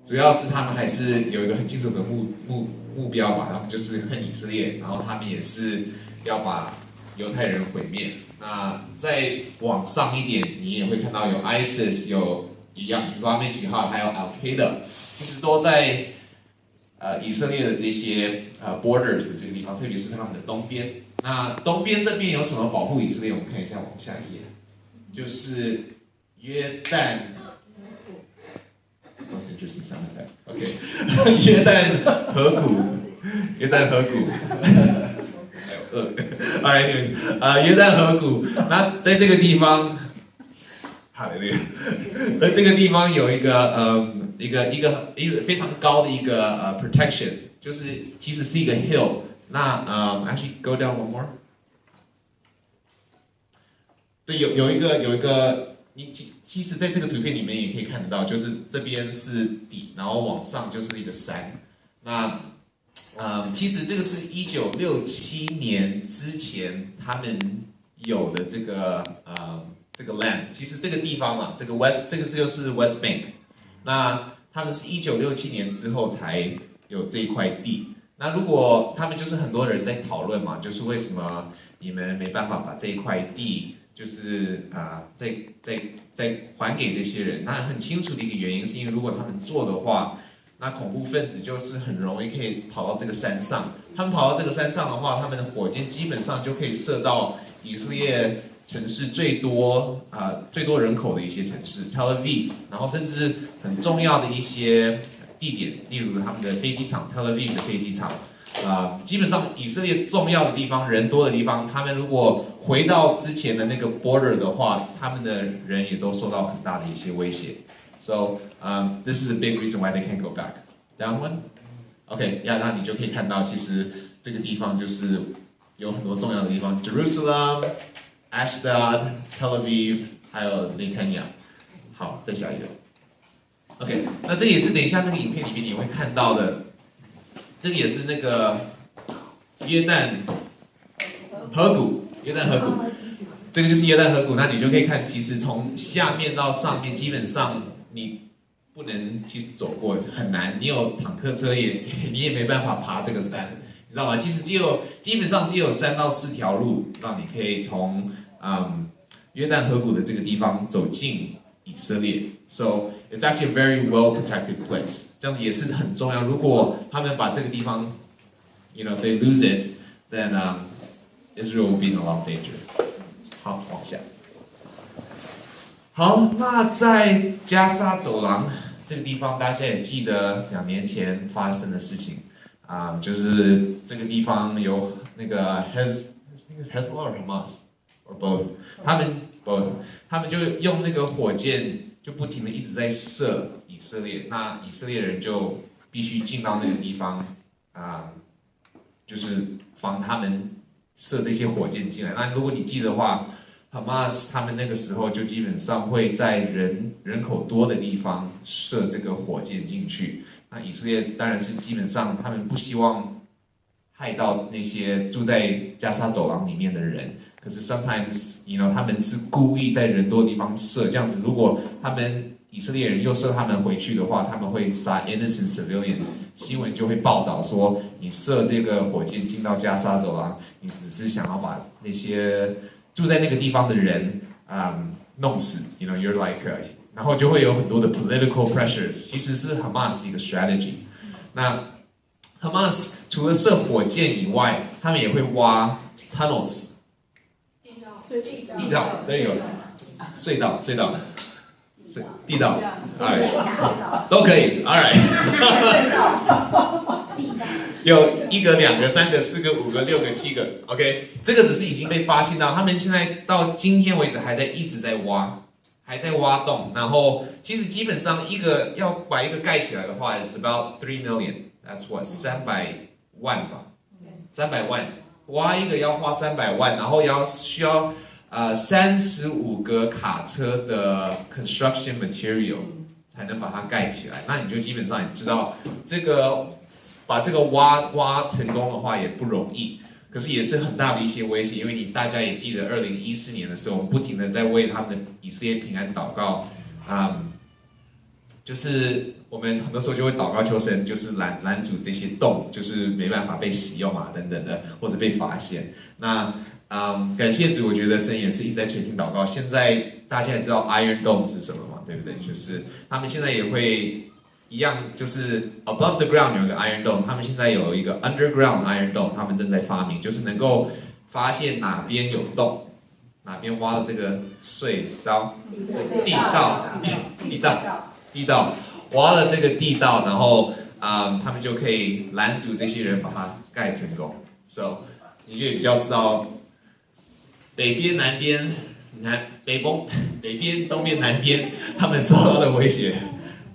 主要是他们还是有一个很清楚的目标吧，他们就是恨以色列，然后他们也是要把犹太人毁灭。那再往上一点，你也会看到有 ISIS， 有一样 Islamic Jihad， 还有 Al Qaeda， 其实都在以色列的这些borders 的这个地方，特别是他们的东边。那东边这边有什么保护以色列？我们看一下往下一页，就是约旦。That's interesting sound effect. OK， 约旦河谷，还有Alright， 约旦河谷。那在这个地方，在这个地方有一个非常高的一个protection， 就是其实是一个 hill。那actually go down one more。对，有一个。其实在这个图片里面也可以看得到，就是这边是底，然后往上就是一个山。那其实这个是1967年之前他们有的这个 land。其实这个地方嘛，这个就是 West Bank。那他们是1967年之后才有这一块地。那如果他们就是很多人在讨论嘛，就是为什么你们没办法把这一块地就是再还给这些人？那很清楚的一个原因是因为如果他们做的话，那恐怖分子就是很容易可以跑到这个山上。他们跑到这个山上的话，他们的火箭基本上就可以射到以色列城市最多人口的一些城市 Tel Aviv， 然后甚至很重要的一些地点，例如他们的飞机场 Tel Aviv 的飞机场。基本上以色列重要的地方、人多的地方，他们如果回到之前的那个 border 的话，他们的人也都受到很大的一些威胁。So this is a big reason why they can't go back. Down one. OK， 那你就可以看到，其实这个地方就是有很多重要的地方 ：Jerusalem、Ashdod、Tel Aviv， 还有 Netanya。好，再下一个。OK， 那这也是等一下那个影片里面你会看到的。这个也是那个约旦河谷，这个就是约旦河谷。那你就可以看，其实从下面到上面，基本上你不能其实走过，很难。你有坦克车你也没办法爬这个山，你知道吗？其实基本上只有3到4条路，让你可以从约旦河谷的这个地方走进以色列。So it's actually a very well protected place. 这样子也是很重要。如果他们把这个地方 if they lose it, then Israel will be in a lot of danger. 好，往下。好，那在加沙走廊这个地方，大家也记得2年前发生的事情就是这个地方有那个 Hezbollah or Hamas or both， 他们就用那个火箭就不停的一直在射以色列，那以色列人就必须进到那个地方就是防他们射这些火箭进来。那如果你记得的话 ，Hamas 他们那个时候就基本上会在人口多的地方射这个火箭进去。那以色列当然是基本上他们不希望害到那些住在加沙走廊里面的人。可是 sometimes他们是故意在人多的地方射，这样子如果他们以色列人又射他们回去的话，他们会杀 innocent civilians， 新闻就会报道说你射这个火箭进到加沙走廊，你只是想要把那些住在那个地方的人弄死 you're like 然后就会有很多的 political pressures， 其实是 Hamas 一个 strategy。 那 Hamas 除了射火箭以外，他们也会挖 tunnels，地道，对，有隧道，地道，都可以 ，all right 有1个、2个、3个、4个、5个、6个、7个 ，OK， 这个只是已经被发现到，他们现在到今天为止一直在挖，还在挖洞，然后其实基本上要把一个盖起来的话 ，it's about 3 million，that's what 300万吧，300万。挖一个要花300万，然后需要35个卡车的 construction material 才能把它盖起来。那你就基本上也知道，把这个挖成功的话也不容易，可是也是很大的一些威胁。因为大家也记得2014年的时候，我们不停的在为他们的以色列平安祷告，就是我们很多时候就会祷告求神，就是拦阻这些洞，就是没办法被使用啊等等的，或者被发现。那感谢主，我觉得神也是一直在垂听祷告。现在大家也知道 Iron Dome 是什么嘛，对不对？就是他们现在也会一样，就是 above the ground 有一个 Iron Dome， 他们现在有一个 underground Iron Dome， 他们正在发明，就是能够发现哪边有洞。哪边挖了这个地道，挖了这个地道，然后他们就可以拦阻这些人把它盖成功。So 你就比较知道北边、南边、北边、东边、南边他们受到的威胁。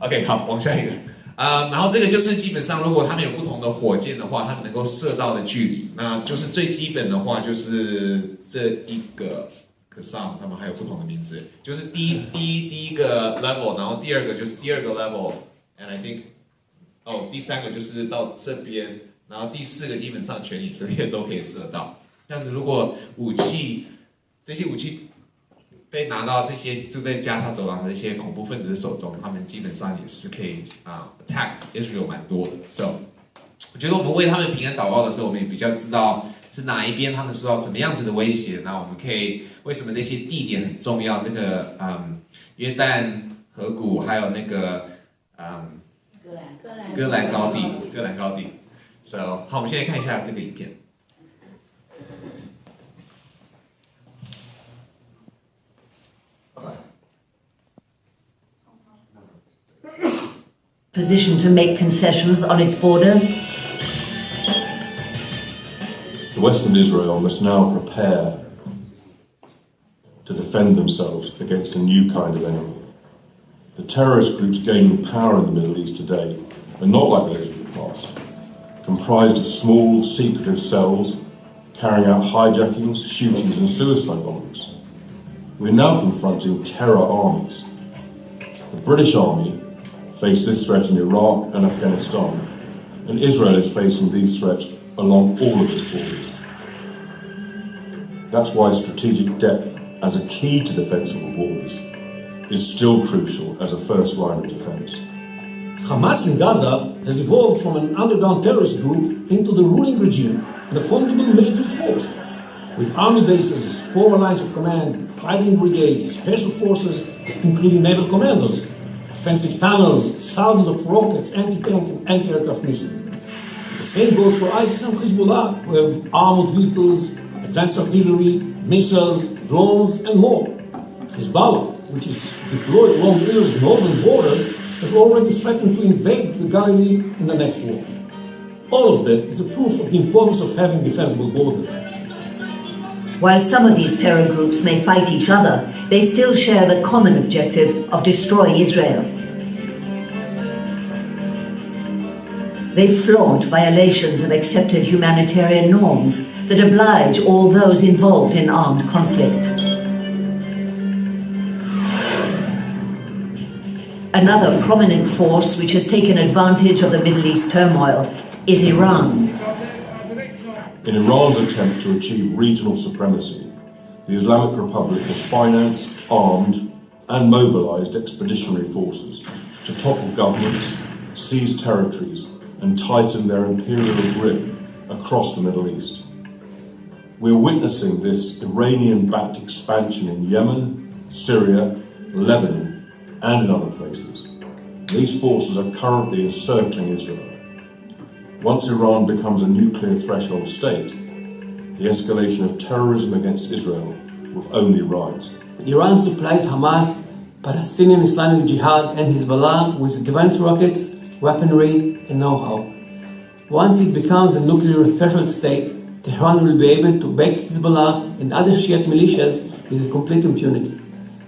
OK， 好，往下一个。然后这个就是基本上，如果他们有不同的火箭的话，他们能够射到的距离，那就是最基本的话就是这一个。可上他们还有不同的名字，就是第一个 level， 然后第二个就是第二个 level，and I think， 第三个就是到这边，然后第四个基本上全以色列都可以射到。这样子，如果这些武器被拿到这些住在加沙走廊的这些恐怖分子的手中，他们基本上也是可以attack Israel 蛮多的。So， 我觉得我们为他们平安祷告的时候，我们也比较知道。是哪一边他们受到什么样子的威胁？那我们可以为什么这些地点很重要？那个约旦河谷，还有那个戈兰高地。So 好，我们现在看一下这个影片。Position to make concessions on its borders. Western Israel must now prepare to defend themselves against a new kind of enemy. The terrorist groups gaining power in the Middle East today are not like those of the past, comprised of small, secretive cells carrying out hijackings, shootings and suicide bombings. We're now confronting terror armies. The British Army faced this threat in Iraq and Afghanistan, and Israel is facing these threats along all of its borders. That's why strategic depth as a key to defensible borders is still crucial as a first line of defense. Hamas in Gaza has evolved from an underground terrorist group into the ruling regime and a formidable military force. With army bases, former lines of command, fighting brigades, special forces, including naval commandos, offensive tunnels, thousands of rockets, anti-tank and anti-aircraft missiles. The same goes for ISIS and Hezbollah, who have armored vehicles, advanced artillery, missiles, drones, and more. Hezbollah, which is deployed along Israel's northern border, has already threatened to invade the Galilee in the next war. All of that is a proof of the importance of having defensible borders. While some of these terror groups may fight each other, they still share the common objective of destroying Israel. They flaunt violations of accepted humanitarian norms that oblige all those involved in armed conflict. Another prominent force which has taken advantage of the Middle East turmoil is Iran. In Iran's attempt to achieve regional supremacy, the Islamic Republic has financed, armed, and mobilized expeditionary forces to topple governments, seize territories, and tighten their imperial grip across the Middle East. We're witnessing this Iranian-backed expansion in Yemen, Syria, Lebanon, and in other places. These forces are currently encircling Israel. Once Iran becomes a nuclear threshold state, the escalation of terrorism against Israel will only rise. Iran supplies Hamas, Palestinian Islamic Jihad, and Hezbollah with advanced rockets, weaponry, and know-how. Once it becomes a nuclear threshold state, Tehran will be able to back Hezbollah and other Shiite militias with complete impunity.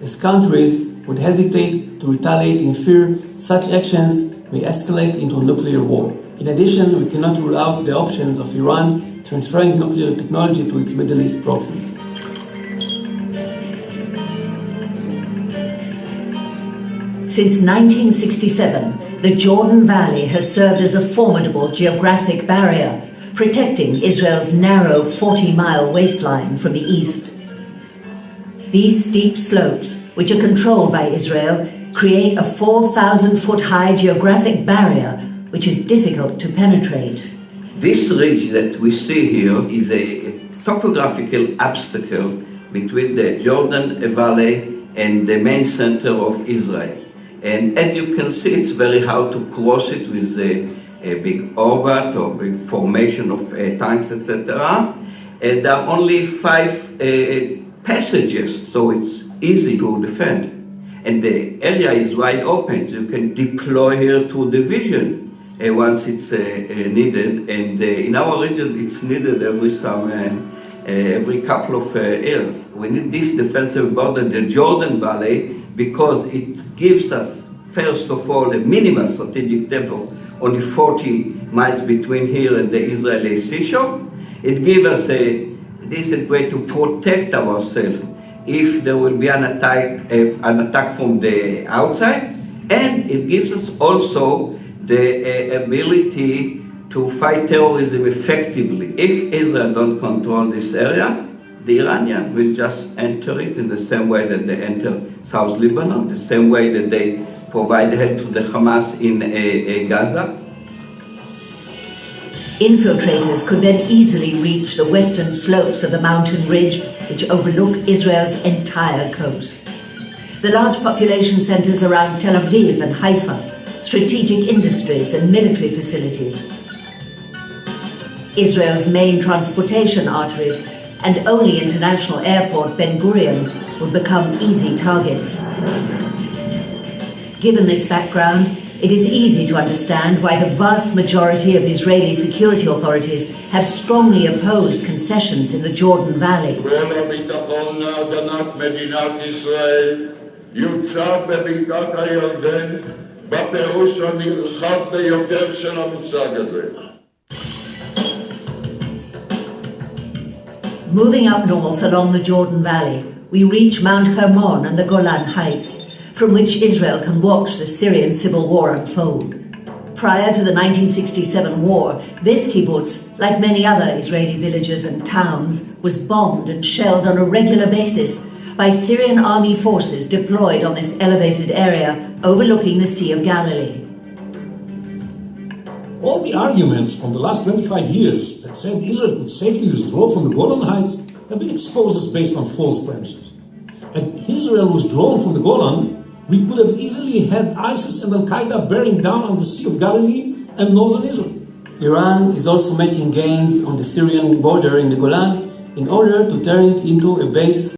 As countries would hesitate to retaliate in fear, such actions may escalate into a nuclear war. In addition, we cannot rule out the options of Iran transferring nuclear technology to its Middle East proxies. Since 1967, the Jordan Valley has served as a formidable geographic barrier, protecting Israel's narrow 40-mile waistline from the east. These steep slopes, which are controlled by Israel, create a 4,000-foot high geographic barrier which is difficult to penetrate. This ridge that we see here is a topographical obstacle between the Jordan Valley and the main center of Israel. And as you can see, it's very hard to cross it with a big orbit or big formation of tanks, etc. And there are only 5 passages, so it's easy to defend. And the area is wide open, so you can deploy here to division once it's needed. And in our region, it's needed every couple of years. We need this defensive border, the Jordan Valley, because it gives us, first of all, a minimal strategic depth of only 40 miles between here and the Israeli seashore. It gives us a decent way to protect ourselves if there will be an attack from the outside, and it gives us also the ability to fight terrorism effectively. If Israel don't control this area, the Iranians will just enter it in the same way that they enter South Lebanon, the same way that they provide help to the Hamas in Gaza. Infiltrators could then easily reach the western slopes of the mountain ridge which overlook Israel's entire coast. The large population centers around Tel Aviv and Haifa, strategic industries and military facilities. Israel's main transportation arteries and only international airport Ben Gurion would become easy targets. Given this background, it is easy to understand why the vast majority of Israeli security authorities have strongly opposed concessions in the Jordan Valley. Moving up north along the Jordan Valley, we reach Mount Hermon and the Golan Heights, from which Israel can watch the Syrian civil war unfold. Prior to the 1967 war, this kibbutz, like many other Israeli villages and towns, was bombed and shelled on a regular basis by Syrian army forces deployed on this elevated area overlooking the Sea of Galilee. All the arguments from the last 25 years that said Israel could safely withdraw from the Golan Heights have been exposed as based on false premises. Had Israel withdrawn from the Golan, we could have easily had ISIS and Al-Qaeda bearing down on the Sea of Galilee and northern Israel. Iran is also making gains on the Syrian border in the Golan in order to turn it into a base